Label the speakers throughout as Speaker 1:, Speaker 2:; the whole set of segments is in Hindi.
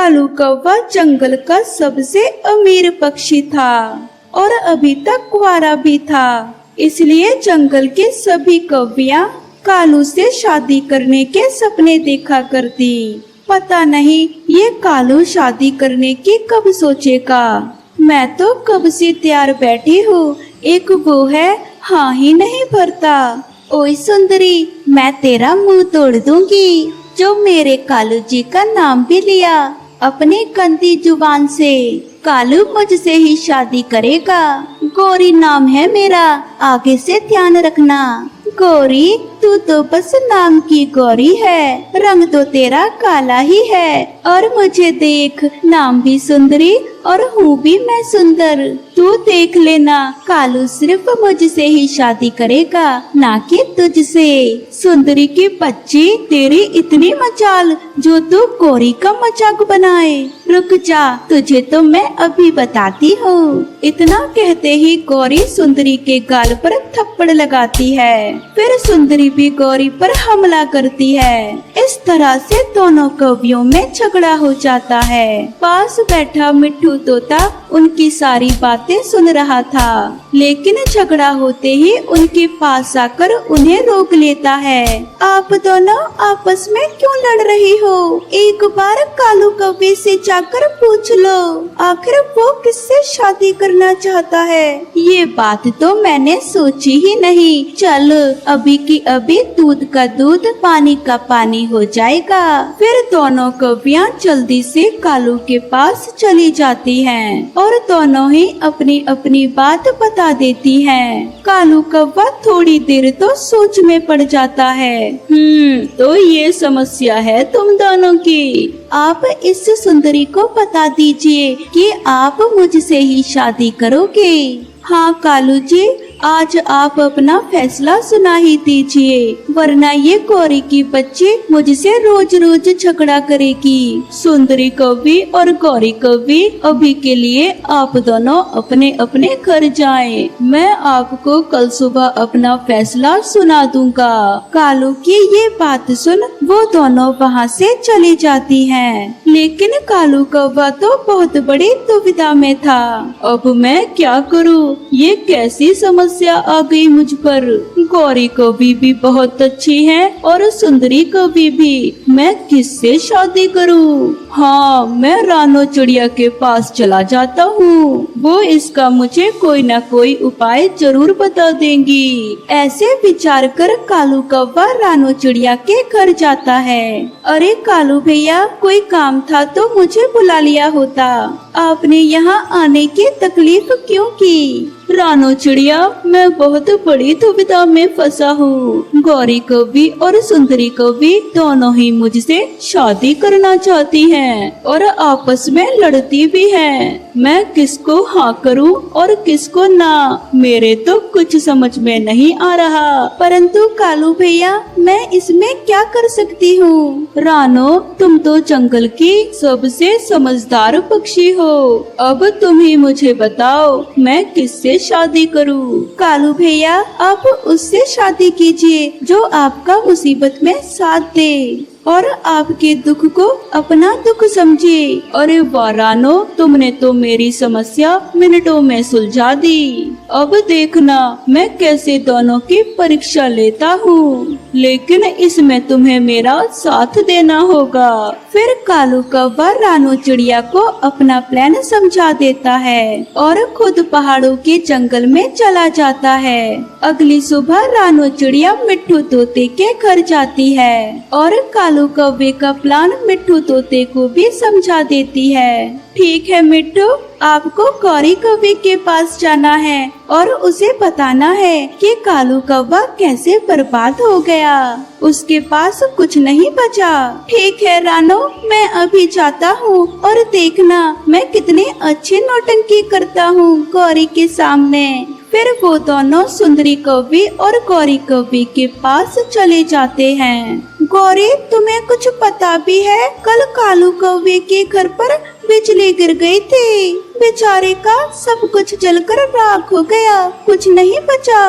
Speaker 1: कालू कौवा जंगल का सबसे अमीर पक्षी था और अभी तक कुंवारा भी था। इसलिए जंगल के सभी कौवियां कालू से शादी करने के सपने देखा करती। पता नहीं ये कालू शादी करने की कब सोचेगा। मैं तो कब से तैयार बैठी हूँ, एक वो है हाँ ही नहीं भरता। ओए सुंदरी, मैं तेरा मुंह तोड़ दूंगी जो मेरे कालू जी का नाम भी लिया अपनी गंदी जुबान से। कालू मुझसे ही शादी करेगा। गौरी नाम है मेरा, आगे से ध्यान रखना। गौरी, तू तो बस नाम की गौरी है, रंग तो तेरा काला ही है। और मुझे देख, नाम भी सुंदरी और हूँ भी मैं सुंदर। तू देख लेना, कालू सिर्फ मुझसे ही शादी करेगा, ना कि तुझसे। सुंदरी की बच्ची, तेरी इतनी मचाल जो तू गौरी का मजाक बनाए। रुक जा, तुझे तो मैं अभी बताती हूँ। इतना कहते ही गौरी सुंदरी के गाल पर थप्पड़ लगाती है। फिर सुंदरी भी गौरी पर हमला करती है। इस तरह से दोनों कवियों में झगड़ा हो जाता है। पास बैठा मिट्ठू तोता उनकी सारी बातें सुन रहा था, लेकिन झगड़ा होते ही उनके पास आकर उन्हें रोक लेता है। आप दोनों आपस में क्यों लड़ रही हो? एक बार कालू कौवे से जाकर पूछ लो, आखिर वो किससे शादी करना चाहता है। ये बात तो मैंने सोची ही नहीं। चल, अभी की अभी दूध का दूध पानी का पानी हो जाएगा। फिर दोनों कौवियां जल्दी से कालू के पास चली जाती हैं और दोनों ही अपनी अपनी बात बता देती हैं। कालू कौवा थोड़ी देर तो सोच में पड़ जाता है। तो ये समस्या है तुम दोनों की। आप इस सुंदरी को बता दीजिए कि आप मुझसे ही शादी करोगे। हाँ कालू जी, आज आप अपना फैसला सुना ही दीजिए, वरना ये गौरी की बच्ची मुझसे रोज रोज झगड़ा करेगी। सुंदरी कवि और गौरी कवि, अभी के लिए आप दोनों अपने अपने घर जाएं। मैं आपको कल सुबह अपना फैसला सुना दूंगा। कालू की ये बात सुन वो दोनों वहाँ से चली जाती हैं। लेकिन कालू कौवा तो बहुत बड़ी दुविधा में था। अब मैं क्या करूँ? ये कैसी समस्या आ गई मुझ पर। गौरी कवि भी बहुत अच्छी है और सुंदरी कवि भी। मैं किससे शादी करूं? हाँ, मैं रानो चिड़िया के पास चला जाता हूँ। वो इसका मुझे कोई न कोई उपाय जरूर बता देंगी। ऐसे विचार कर कालू कौवा रानो चिड़िया के घर जाता है। अरे कालू भैया, कोई काम था तो मुझे बुला लिया होता। आपने यहाँ आने की तकलीफ क्यों की? रानो चिड़िया, मैं बहुत बड़ी दुविधा में फंसा हूँ। गौरी कवि और सुंदरी कवि दोनों ही मुझसे शादी करना चाहती हैं और आपस में लड़ती भी हैं। मैं किसको हाँ करूँ और किसको ना, मेरे तो कुछ समझ में नहीं आ रहा। परंतु कालू भैया, मैं इसमें क्या कर सकती हूँ? रानो, तुम तो जंगल की सबसे समझदार पक्षी हो। अब तुम ही मुझे बताओ, मैं किससे शादी करूं? कालू भैया, आप उससे शादी कीजिए जो आपका मुसीबत में साथ दे और आपके दुख को अपना दुख समझे। अरे वाह रानो, तुमने तो मेरी समस्या मिनटों में सुलझा दी। अब देखना मैं कैसे दोनों की परीक्षा लेता हूँ, लेकिन इसमें तुम्हें मेरा साथ देना होगा। फिर कालू कौवा रानो चिड़िया को अपना प्लान समझा देता है और खुद पहाड़ों के जंगल में चला जाता है। अगली सुबह रानो चिड़िया मिट्ठू तोते के घर जाती है और कालू कौवे का प्लान मिट्ठू तोते को भी समझा देती है। ठीक है मिट्ठू, आपको गौरी कौवे के पास जाना है और उसे बताना है कि कालू कौवा कैसे बर्बाद हो गया। उसके पास कुछ नहीं बचा। ठीक है रानो, मैं अभी जाता हूँ और देखना मैं कितनी अच्छी नौटंकी करता हूँ गौरी के सामने। फिर वो दोनों सुंदरी कौवी और गौरी कौवी के पास चले जाते हैं। गौरी, तुम्हें कुछ पता भी है? कल कालू कौवे के घर पर बिजली गिर गई थी। बेचारे का सब कुछ जलकर राख हो गया, कुछ नहीं बचा।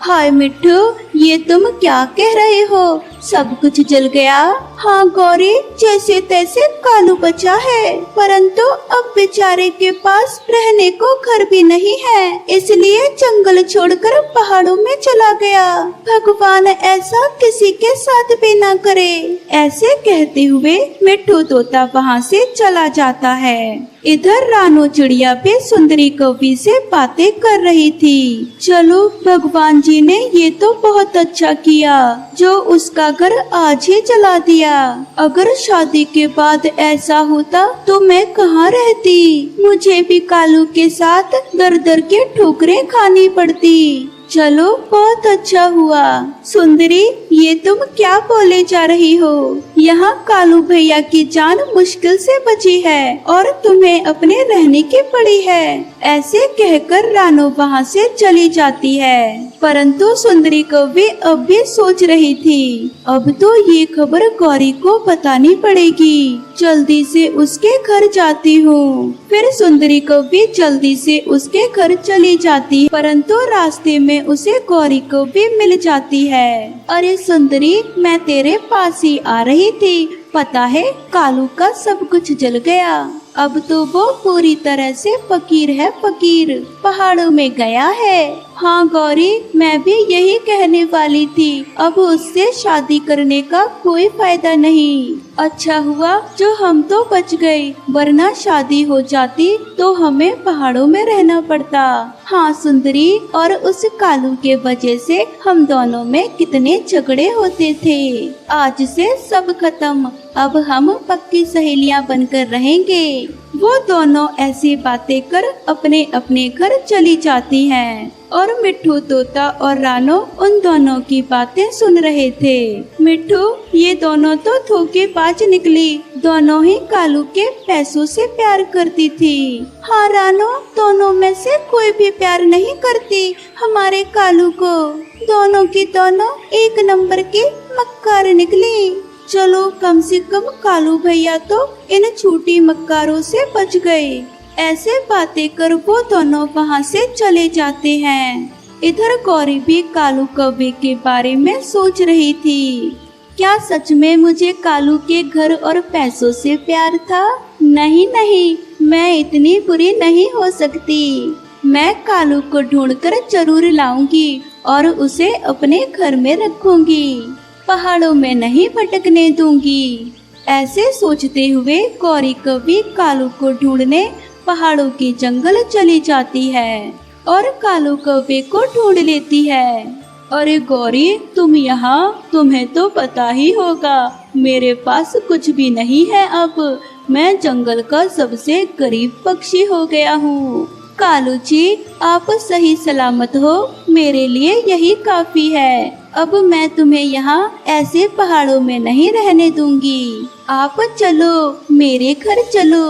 Speaker 1: हाय मिट्ठू, ये तुम क्या कह रहे हो? सब कुछ जल गया? हाँ गौरी, जैसे तैसे कालू बचा है, परंतु अब बेचारे के पास रहने को घर भी नहीं है, इसलिए जंगल छोड़कर पहाड़ों में चला गया। भगवान ऐसा किसी के साथ भी ना करे। ऐसे कहते हुए मिट्ठू तोता वहाँ से चला जाता है। इधर रानो चिड़िया भी सुंदरी कौवी से बातें कर रही थी। चलो, भगवान जी ने ये तो बहुत अच्छा किया जो उसका घर आज ही जला दिया। अगर शादी के बाद ऐसा होता तो मैं कहाँ रहती? मुझे भी कालू के साथ दर दर के ठोकरें खानी पड़ती। चलो, बहुत अच्छा हुआ। सुंदरी, ये तुम क्या बोले जा रही हो? यहाँ कालू भैया की जान मुश्किल से बची है और तुम्हें अपने रहने की पड़ी है। ऐसे कहकर रानो वहाँ से चली जाती है। परंतु सुंदरी कौवी अब भी सोच रही थी, अब तो ये खबर गौरी को बतानी पड़ेगी। जल्दी से उसके घर जाती हूँ। फिर सुंदरी कौवी जल्दी से उसके घर चली जाती है, परंतु रास्ते में उसे गौरी को भी मिल जाती है। अरे सुंदरी, मैं तेरे पास ही आ रही थी। पता है, कालू का सब कुछ जल गया। अब तो वो पूरी तरह से फकीर है, फकीर पहाड़ों में गया है। हाँ गौरी, मैं भी यही कहने वाली थी। अब उससे शादी करने का कोई फायदा नहीं। अच्छा हुआ जो हम तो बच गए, वरना शादी हो जाती तो हमें पहाड़ों में रहना पड़ता। हाँ सुंदरी, और उस कालू के वजह से हम दोनों में कितने झगड़े होते थे। आज से सब खत्म, अब हम पक्की सहेलियां बनकर रहेंगे। वो दोनों ऐसी बातें कर अपने अपने घर चली जाती हैं और मिट्ठू तोता और रानो उन दोनों की बातें सुन रहे थे। मिट्ठू, ये दोनों तो धोखेबाज निकली। दोनों ही कालू के पैसों से प्यार करती थी। हाँ रानो, दोनों में से कोई भी प्यार नहीं करती हमारे कालू को। दोनों की दोनों एक नंबर की मक्कार निकली। चलो, कम से कम कालू भैया तो इन झूठी मक्कारों से बच गए। ऐसे बातें कर वो दोनों वहाँ से चले जाते हैं। इधर गौरी भी कालू कौवे के बारे में सोच रही थी। क्या सच में मुझे कालू के घर और पैसों से प्यार था? नहीं नहीं, मैं इतनी बुरी नहीं हो सकती। मैं कालू को ढूंढकर जरूर लाऊंगी और उसे अपने घर में रखूंगी। पहाड़ों में नहीं भटकने दूंगी। ऐसे सोचते हुए गौरी कौवी कालू को ढूंढने पहाड़ों के जंगल चली जाती है और कालू कौवे को ढूंढ लेती है। अरे गौरी, तुम यहाँ? तुम्हें तो पता ही होगा मेरे पास कुछ भी नहीं है। अब मैं जंगल का सबसे गरीब पक्षी हो गया हूँ। कालू जी, आप सही सलामत हो, मेरे लिए यही काफी है। अब मैं तुम्हें यहाँ ऐसे पहाड़ों में नहीं रहने दूंगी। आप चलो, मेरे घर चलो।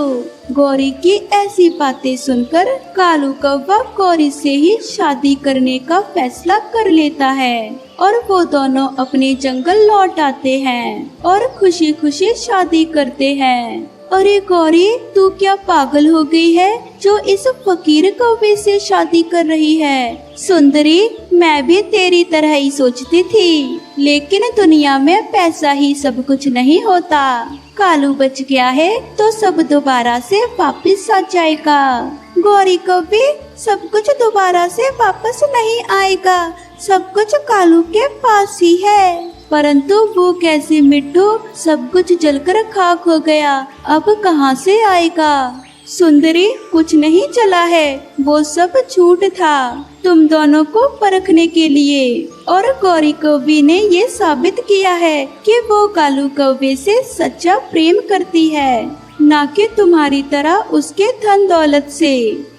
Speaker 1: गौरी की ऐसी बातें सुनकर कालू कौवा गौरी से ही शादी करने का फैसला कर लेता है और वो दोनों अपने जंगल लौट आते हैं और खुशी खुशी शादी करते हैं। अरे गौरी, तू क्या पागल हो गई है जो इस फकीर कौवे से शादी कर रही है? सुंदरी, मैं भी तेरी तरह ही सोचती थी, लेकिन दुनिया में पैसा ही सब कुछ नहीं होता। कालू बच गया है तो सब दोबारा से वापस आ जाएगा। गौरी कौवे, सब कुछ दोबारा से वापस नहीं आएगा, सब कुछ कालू के पास ही है। परंतु वो कैसे मिट्ठू? सब कुछ जलकर खाक हो गया, अब कहाँ से आएगा? सुंदरी, कुछ नहीं चला है, वो सब झूठ था तुम दोनों को परखने के लिए। और गौरी कौवी ने ये साबित किया है कि वो कालू कौवे से सच्चा प्रेम करती है, ना कि तुम्हारी तरह उसके धन दौलत से।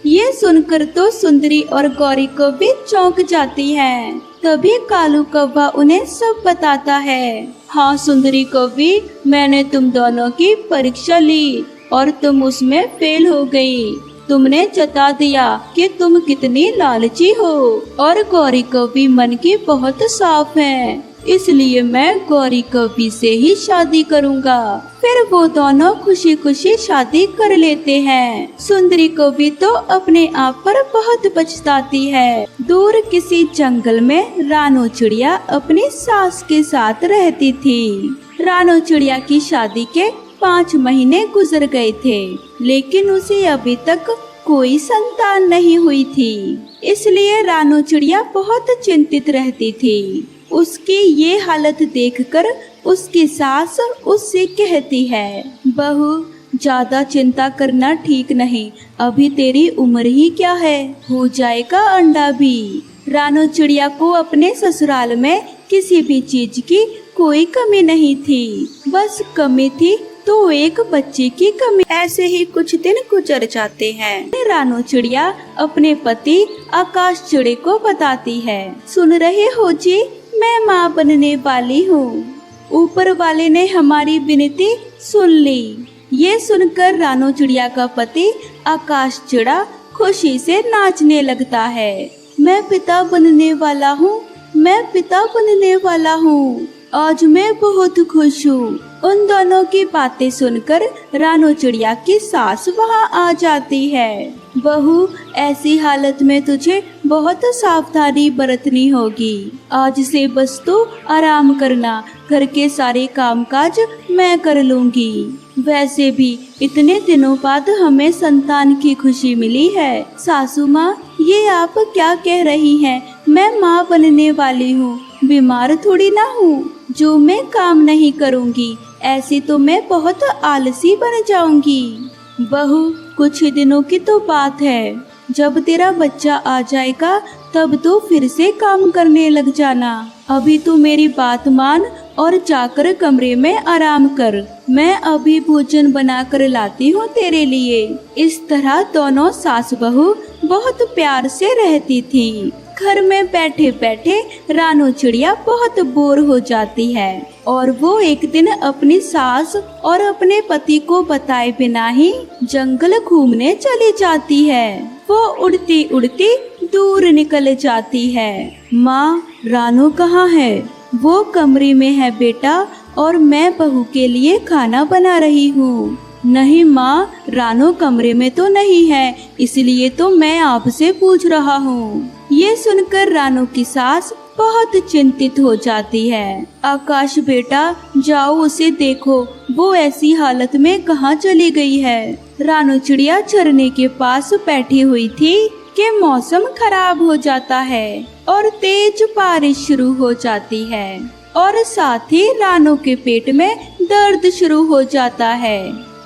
Speaker 1: ये सुनकर तो सुंदरी और गौरी कौवी चौंक जाती हैं। तभी कालू कौवा उन्हें सब बताता है। हाँ सुंदरी कौवी, मैंने तुम दोनों की परीक्षा ली और तुम उसमें फेल हो गई। तुमने जता दिया कि तुम कितनी लालची हो। और गौरी कौवी मन की बहुत साफ है। इसलिए मैं गौरी कवि से ही शादी करूंगा। फिर वो दोनों खुशी खुशी शादी कर लेते हैं। सुंदरी कवि तो अपने आप पर बहुत पछताती है। दूर किसी जंगल में रानो चिड़िया अपनी सास के साथ रहती थी। रानो चिड़िया की शादी के 5 महीने गुजर गए थे, लेकिन उसे अभी तक कोई संतान नहीं हुई थी। इसलिए रानो चिड़िया बहुत चिंतित रहती थी। उसकी ये हालत देखकर उसकी सास उससे कहती है, बहू ज्यादा चिंता करना ठीक नहीं, अभी तेरी उम्र ही क्या है, हो जाएगा अंडा भी। रानो चिड़िया को अपने ससुराल में किसी भी चीज की कोई कमी नहीं थी, बस कमी थी तो एक बच्चे की कमी। ऐसे ही कुछ दिन गुजर जाते हैं। रानो चिड़िया अपने पति आकाश चिड़े को बताती है, सुन रहे हो जी, मैं माँ बनने वाली हूँ। ऊपर वाले ने हमारी विनती सुन ली। ये सुनकर रानो चिड़िया का पति आकाश चिड़ा खुशी से नाचने लगता है। मैं पिता बनने वाला हूँ, मैं पिता बनने वाला हूँ, आज मैं बहुत खुश हूँ। उन दोनों की बातें सुनकर रानो चिड़िया की सास वहाँ आ जाती है। बहू, ऐसी हालत में तुझे बहुत सावधानी बरतनी होगी। आज से बस तू आराम करना, घर के सारे कामकाज मैं कर लूंगी। वैसे भी इतने दिनों बाद हमें संतान की खुशी मिली है। सासू माँ, ये आप क्या कह रही हैं? मैं माँ बनने वाली हूँ, बीमार थोड़ी ना हूँ जो मैं काम नहीं करूँगी। ऐसी तो मैं बहुत आलसी बन जाऊंगी। बहू, कुछ ही दिनों की तो बात है, जब तेरा बच्चा आ जाएगा तब तो फिर से काम करने लग जाना। अभी तू मेरी बात मान और जाकर कमरे में आराम कर, मैं अभी भोजन बना कर लाती हूँ तेरे लिए। इस तरह दोनों सास बहू बहुत प्यार से रहती थी। घर में बैठे बैठे रानो चिड़िया बहुत बोर हो जाती है और वो एक दिन अपनी सास और अपने पति को बताए बिना ही जंगल घूमने चली जाती है। वो उड़ती उड़ती दूर निकल जाती है। माँ, रानो कहाँ है? वो कमरे में है बेटा, और मैं बहू के लिए खाना बना रही हूँ। नहीं माँ, रानो कमरे में तो नहीं है, इसलिए तो मैं आपसे पूछ रहा हूँ। ये सुनकर रानो की सास बहुत चिंतित हो जाती है। आकाश बेटा, जाओ उसे देखो, वो ऐसी हालत में कहाँ चली गई है। रानो चिड़िया झरने के पास बैठी हुई थी कि मौसम खराब हो जाता है और तेज बारिश शुरू हो जाती है और साथ ही रानो के पेट में दर्द शुरू हो जाता है।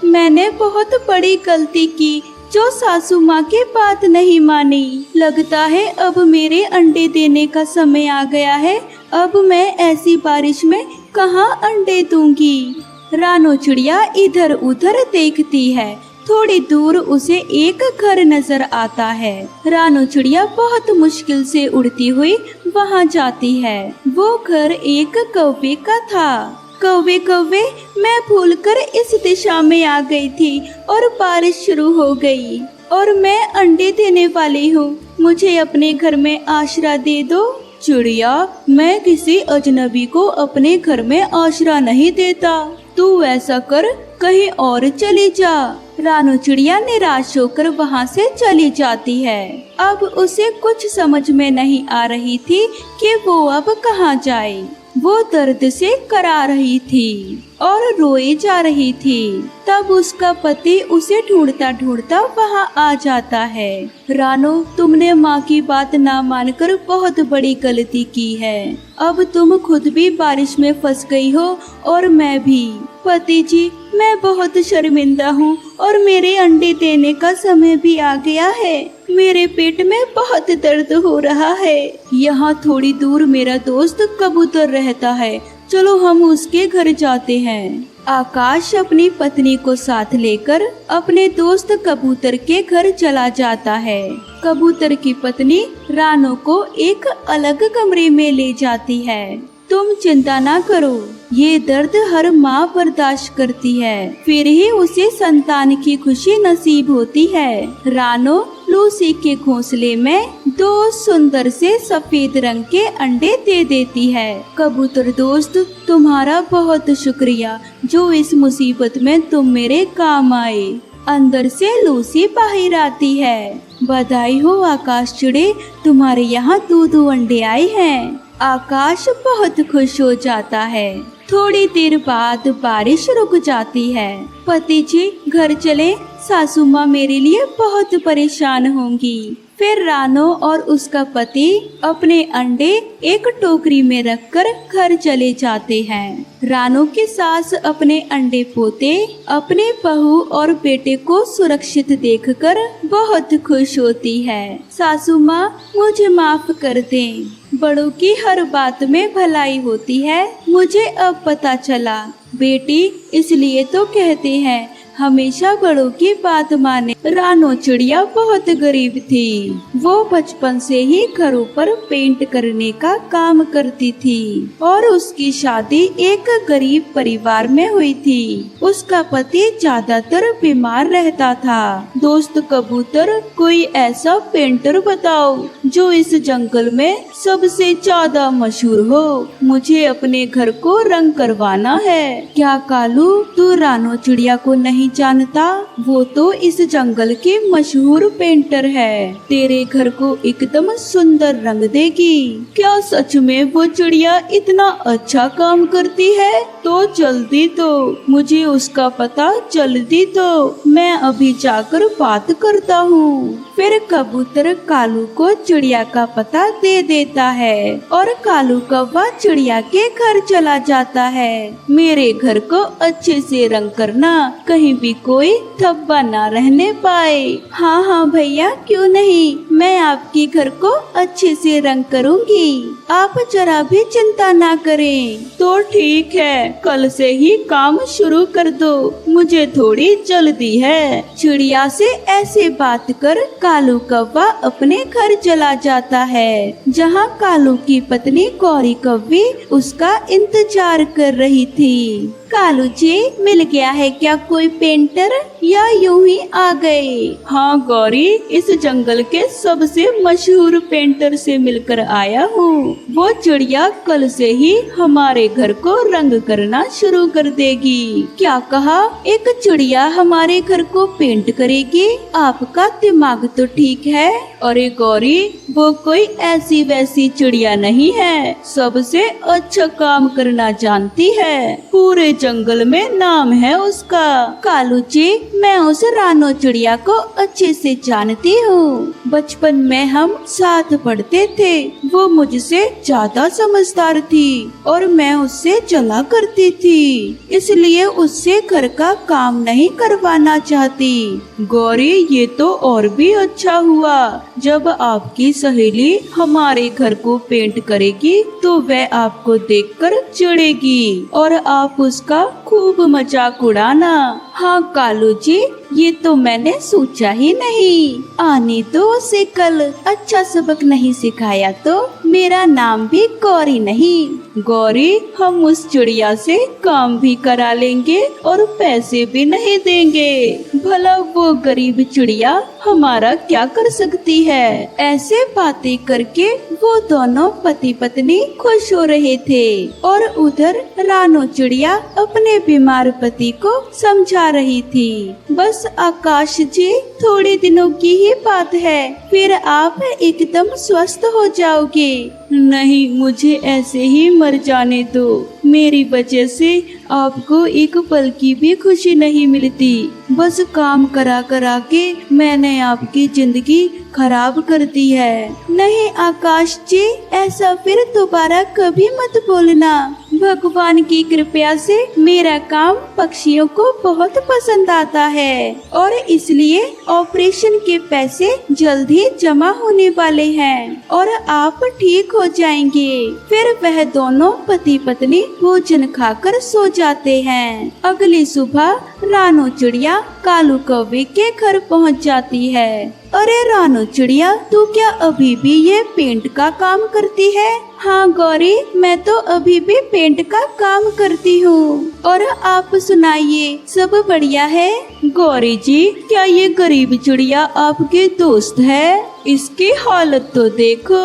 Speaker 1: मैंने बहुत बड़ी गलती की जो सासू माँ की बात नहीं मानी। लगता है अब मेरे अंडे देने का समय आ गया है। अब मैं ऐसी बारिश में कहाँ अंडे दूंगी। रानो चिड़िया इधर उधर देखती है। थोड़ी दूर उसे एक घर नजर आता है। रानो चिड़िया बहुत मुश्किल से उड़ती हुई वहाँ जाती है। वो घर एक कौवे का था। कौवे कौवे, मैं भूलकर इस दिशा में आ गई थी और बारिश शुरू हो गई और मैं अंडे देने वाली हूँ। मुझे अपने घर में आश्रय दे दो। चिड़िया, मैं किसी अजनबी को अपने घर में आश्रय नहीं देता। तू ऐसा कर, कहीं और चली जा। रानो चिड़िया निराश होकर वहाँ से चली जाती है। अब उसे कुछ समझ में नहीं आ रही थी कि वो अब कहाँ जाए। वो दर्द से करा रही थी और रोए जा रही थी। तब उसका पति उसे ढूंढता ढूंढता वहाँ आ जाता है। रानो, तुमने माँ की बात ना मानकर बहुत बड़ी गलती की है। अब तुम खुद भी बारिश में फंस गई हो और मैं भी। पति जी, मैं बहुत शर्मिंदा हूँ और मेरे अंडे देने का समय भी आ गया है। मेरे पेट में बहुत दर्द हो रहा है। यहाँ थोड़ी दूर मेरा दोस्त कबूतर रहता है, चलो हम उसके घर जाते हैं। आकाश अपनी पत्नी को साथ लेकर अपने दोस्त कबूतर के घर चला जाता है। कबूतर की पत्नी रानो को एक अलग कमरे में ले जाती है। तुम चिंता ना करो, ये दर्द हर माँ बर्दाश्त करती है, फिर ही उसे संतान की खुशी नसीब होती है। रानो लूसी के घोंसले में दो सुंदर से सफेद रंग के अंडे दे देती है। कबूतर दोस्त, तुम्हारा बहुत शुक्रिया जो इस मुसीबत में तुम मेरे काम आए। अंदर से लूसी बाहर आती है। बधाई हो आकाश चिड़े, तुम्हारे यहाँ दो अंडे आए हैं। आकाश बहुत खुश हो जाता है। थोड़ी देर बाद बारिश रुक जाती है। पति जी घर चले, सासू माँ मेरे लिए बहुत परेशान होंगी। फिर रानो और उसका पति अपने अंडे एक टोकरी में रखकर घर चले जाते हैं। रानो की सास अपने अंडे पोते अपने बहू और बेटे को सुरक्षित देखकर बहुत खुश होती है। सासू माँ मुझे माफ कर दें, बड़ों की हर बात में भलाई होती है, मुझे अब पता चला। बेटी, इसलिए तो कहते हैं हमेशा बड़ों की बात माने। रानो चिड़िया बहुत गरीब थी। वो बचपन से ही घरों पर पेंट करने का काम करती थी और उसकी शादी एक गरीब परिवार में हुई थी। उसका पति ज्यादातर बीमार रहता था। दोस्त कबूतर, कोई ऐसा पेंटर बताओ जो इस जंगल में सबसे ज्यादा मशहूर हो। मुझे अपने घर को रंग करवाना है। क्या कालू, तू रानो चिड़िया को नहीं जानता? वो तो इस जंगल की मशहूर पेंटर है। तेरे घर को एकदम सुंदर रंग देगी। क्या सच में वो चिड़िया इतना अच्छा काम करती है? तो जल्दी दो, मुझे उसका पता जल्दी दो। मैं अभी जाकर बात करता हूँ। फिर कबूतर कालू को चिड़िया का पता दे देता है और कालू कौवा चिड़िया के घर चला जाता है। मेरे घर को अच्छे से रंग करना, कहीं भी कोई धब्बा ना रहने पाए। हाँ हाँ भैया, क्यों नहीं, मैं आपके घर को अच्छे से रंग करूँगी। आप जरा भी चिंता ना करें। तो ठीक है, कल से ही काम शुरू कर दो, मुझे थोड़ी जल्दी है। चिड़िया से ऐसे बात कर कालू कौवा अपने घर चला जाता है, जहाँ कालू की पत्नी गौरी कौवी उसका इंतजार कर रही थी। कालू जी, मिल गया है क्या कोई पेंटर या यूं ही आ गए? हाँ गौरी, इस जंगल के सबसे मशहूर पेंटर से मिलकर आया हूँ। वो चिड़िया कल से ही हमारे घर को रंग करना शुरू कर देगी। क्या कहा? एक चिड़िया हमारे घर को पेंट करेगी? आपका दिमाग तो ठीक है। अरे गौरी, वो कोई ऐसी वैसी चिड़िया नहीं है, सबसे अच्छा काम करना जानती है। पूरे जंगल में नाम है उसका। कालू जी, मैं उस रानो चिड़िया को अच्छे से जानती हूँ। बचपन में हम साथ पढ़ते थे। वो मुझसे ज्यादा समझदार थी और मैं उससे चला करती थी, इसलिए उससे घर का काम नहीं करवाना चाहती। गौरी, ये तो और भी अच्छा हुआ। जब आपकी सहेली हमारे घर को पेंट करेगी तो वह आपको देखकर चिढ़ेगी और आप उसका खूब मजाक उड़ाना। हाँ कालू जी, ये तो मैंने सोचा ही नहीं। आने दो उसे कल, अच्छा सबक नहीं सिखाया तो मेरा नाम भी गौरी नहीं। गौरी, हम उस चिड़िया से काम भी करा लेंगे और पैसे भी नहीं देंगे। भला वो गरीब चिड़िया हमारा क्या कर सकती है? ऐसे बातें करके वो दोनों पति पत्नी खुश हो रहे थे और उधर रानो चिड़िया अपने बीमार पति को समझा रही थी। बस आकाश जी, थोड़े दिनों की ही बात है, फिर आप एकदम स्वस्थ हो जाओगे। नहीं, मुझे ऐसे ही मर जाने दो। मेरी वजह से आपको एक पल की भी खुशी नहीं मिलती। बस काम करा करा के मैंने आपकी जिंदगी खराब कर दी है। नहीं आकाश जी, ऐसा फिर दोबारा कभी मत बोलना। भगवान की कृपा से मेरा काम पक्षियों को बहुत पसंद आता है और इसलिए ऑपरेशन के पैसे जल्द ही जमा होने वाले हैं और आप ठीक हो जाएंगे। फिर वह दोनों पति पत्नी भोजन खाकर सो जाते हैं। अगली सुबह रानो चिड़िया कालू कौवे के घर पहुंच जाती है। अरे रानो चिड़िया, तू क्या अभी भी ये पेंट का काम करती है? हाँ गौरी, मैं तो अभी भी पेंट का काम करती हूँ। और आप सुनाइए, सब बढ़िया है? गौरी जी, क्या ये गरीब चिड़िया आपके दोस्त है? इसकी हालत तो देखो।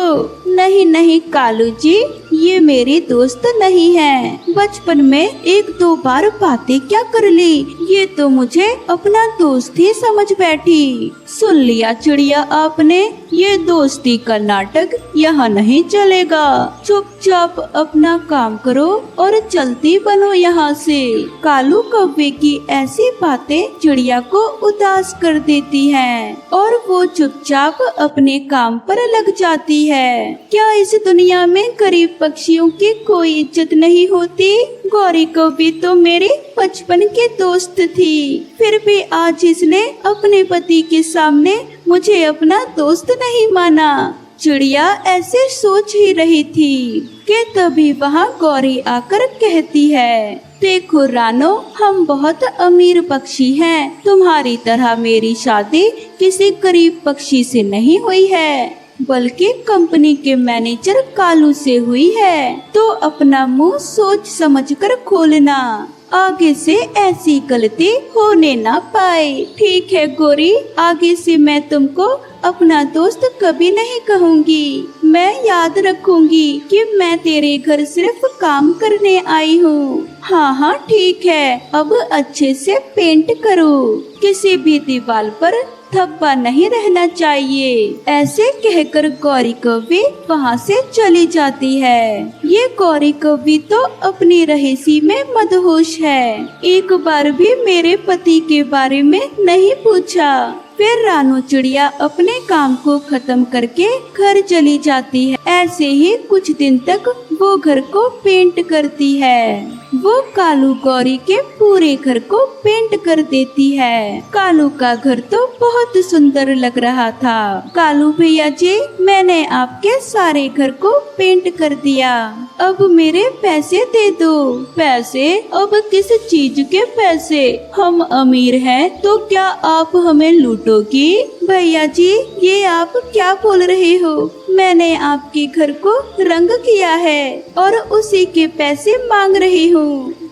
Speaker 1: नहीं नहीं कालू जी, ये मेरी दोस्त नहीं है। बचपन में एक दो बार बातें क्या कर ली, ये तो मुझे अपना दोस्त ही समझ बैठी। सुन लिया चिड़िया आपने, ये दोस्ती का नाटक यहाँ नहीं चलेगा। चुपचाप अपना काम करो और चलती बनो यहाँ से। कालू कौवे की ऐसी बातें चिड़िया को उदास कर देती हैं और वो चुपचाप अपने काम पर लग जाती है। क्या इस दुनिया में गरीब पक्षियों की कोई इज्जत नहीं होती? गौरी कौवी तो मेरे बचपन की दोस्त थी, फिर भी आज इसने अपने पति के सामने मुझे अपना दोस्त नहीं माना। चिड़िया ऐसे सोच ही रही थी कि तभी वहाँ गौरी आकर कहती है, देखो रानो, हम बहुत अमीर पक्षी हैं। तुम्हारी तरह मेरी शादी किसी गरीब पक्षी से नहीं हुई है, बल्कि कंपनी के मैनेजर कालू से हुई है। तो अपना मुंह सोच समझकर खोलना, आगे से ऐसी गलती होने ना पाए। ठीक है गौरी, आगे से मैं तुमको अपना दोस्त कभी नहीं कहूँगी। मैं याद रखूंगी कि मैं तेरे घर सिर्फ काम करने आई हूँ। हाँ हाँ ठीक है, अब अच्छे से पेंट करो, किसी भी दीवार पर धब्बा नहीं रहना चाहिए। ऐसे कहकर गौरी कौवी वहाँ से चली जाती है। ये गौरी कौवी तो अपनी रहीसी में मदहोश है, एक बार भी मेरे पति के बारे में नहीं पूछा। फिर रानू चिड़िया अपने काम को खत्म करके घर चली जाती है। ऐसे ही कुछ दिन तक वो घर को पेंट करती है। वो कालू गौरी के पूरे घर को पेंट कर देती है। कालू का घर तो बहुत सुंदर लग रहा था। कालू भैया जी, मैंने आपके सारे घर को पेंट कर दिया, अब मेरे पैसे दे दो। पैसे? अब किस चीज के पैसे? हम अमीर हैं तो क्या आप हमें लूटोगी? भैया जी, ये आप क्या बोल रहे हो? मैंने आपके घर को रंग किया है और उसी के पैसे मांग रही हूँ।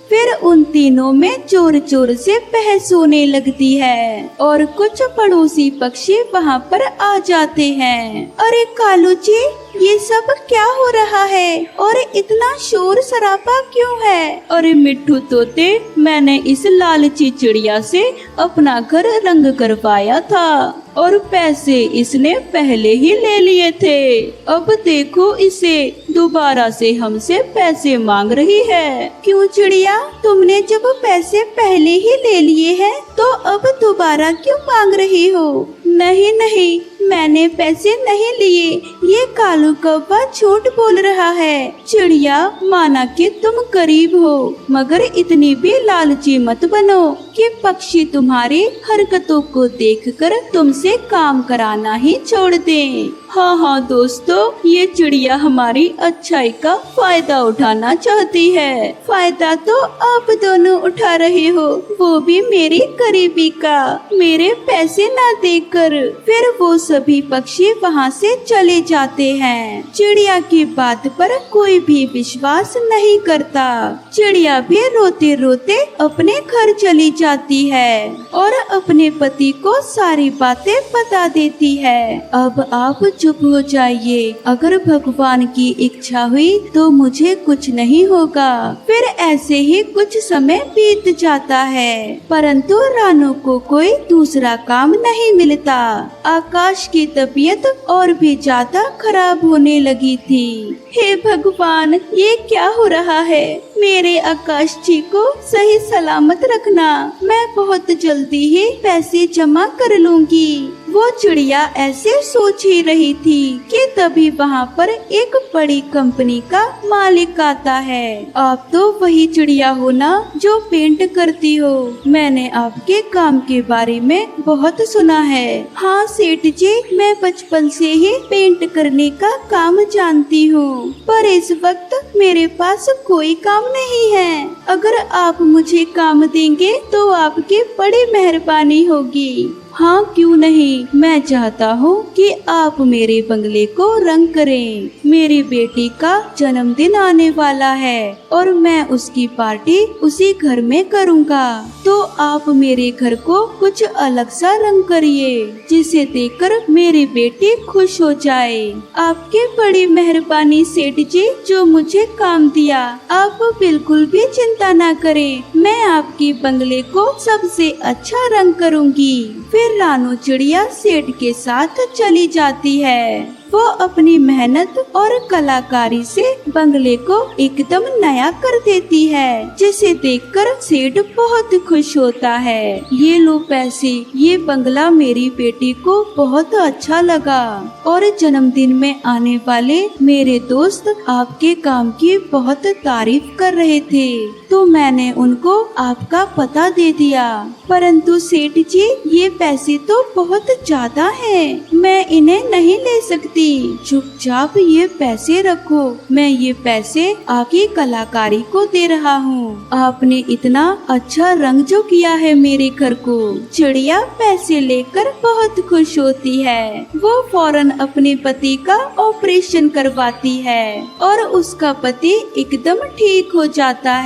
Speaker 1: फिर उन तीनों में जोर जोर से बहस होने लगती है और कुछ पड़ोसी पक्षी वहाँ पर आ जाते हैं। अरे कालू जी, ये सब क्या हो रहा है और इतना शोर शराबा क्यों है? अरे मिट्ठू तोते, मैंने इस लालची चिड़िया से अपना घर रंग करवाया था और पैसे इसने पहले ही ले लिए थे। अब देखो इसे दोबारा से हमसे पैसे मांग रही है। क्यों चिड़िया, तुमने जब पैसे पहले ही ले लिए हैं तो अब दोबारा क्यों मांग रही हो? नहीं नहीं, मैंने पैसे नहीं लिए, ये कालू कौवा झूठ बोल रहा है। चिड़िया, माना कि तुम गरीब हो, मगर इतनी भी लालची मत बनो कि पक्षी तुम्हारी हरकतों को देखकर तुमसे काम कराना ही छोड़ दें। हाँ हाँ दोस्तों, ये चिड़िया हमारी अच्छाई का फायदा उठाना चाहती है। फायदा तो आप दोनों उठा रहे हो, वो भी मेरी गरीबी का, मेरे पैसे ना देकर। फिर वो सभी पक्षी वहाँ से चले जाते हैं। चिड़िया की बात पर कोई भी विश्वास नहीं करता। चिड़िया भी रोते रोते अपने घर चली जाती है और अपने पति को सारी बातें बता देती है। अब आप चुप हो जाइए, अगर भगवान की इच्छा हुई तो मुझे कुछ नहीं होगा। फिर ऐसे ही कुछ समय बीत जाता है, परंतु रानू को कोई दूसरा काम नहीं मिलता। आकाश की तबीयत और भी ज्यादा खराब होने लगी थी। हे भगवान, ये क्या हो रहा है? मेरे आकाश जी को सही सलामत रखना, मैं बहुत जल्दी ही पैसे जमा कर लूंगी। वो चिड़िया ऐसे सोच ही रही थी कि तभी वहाँ पर एक बड़ी कंपनी का मालिक आता है। आप तो वही चिड़िया हो ना जो पेंट करती हो? मैंने आपके काम के बारे में बहुत सुना है। हाँ सेठ जी, मैं बचपन से ही पेंट करने का काम जानती हूँ, पर इस वक्त मेरे पास कोई काम नहीं है। अगर आप मुझे काम देंगे तो आपकी बड़ी मेहरबानी होगी। हाँ क्यों नहीं, मैं चाहता हूँ कि आप मेरे बंगले को रंग करें। मेरी बेटी का जन्मदिन आने वाला है और मैं उसकी पार्टी उसी घर में करूँगा। तो आप मेरे घर को कुछ अलग सा रंग करिए जिसे देखकर मेरी बेटी खुश हो जाए। आपकी बड़ी मेहरबानी सेठ जी, जो मुझे काम दिया। आप बिल्कुल भी चिंता ना करें, मैं आपकी बंगले को सबसे अच्छा रंग करूँगी। फिर रानू चिड़िया सेठ के साथ चली जाती है। वो अपनी मेहनत और कलाकारी से बंगले को एकदम नया कर देती है, जिसे देखकर सेठ बहुत खुश होता है। ये लो पैसे, ये बंगला मेरी बेटी को बहुत अच्छा लगा और जन्मदिन में आने वाले मेरे दोस्त आपके काम की बहुत तारीफ कर रहे थे, तो मैंने उनको आपका पता दे दिया। परंतु सेठ जी, ये पैसे तो बहुत ज्यादा हैं, मैं इन्हें नहीं ले सकती। चुपचाप ये पैसे रखो, मैं ये पैसे आपकी कलाकारी को दे रहा हूँ। आपने इतना अच्छा रंग जो किया है मेरे घर को। चिड़िया पैसे लेकर बहुत खुश होती है। वो फौरन अपने पति का ऑपरेशन करवाती है और उसका पति एकदम ठीक हो जाता है।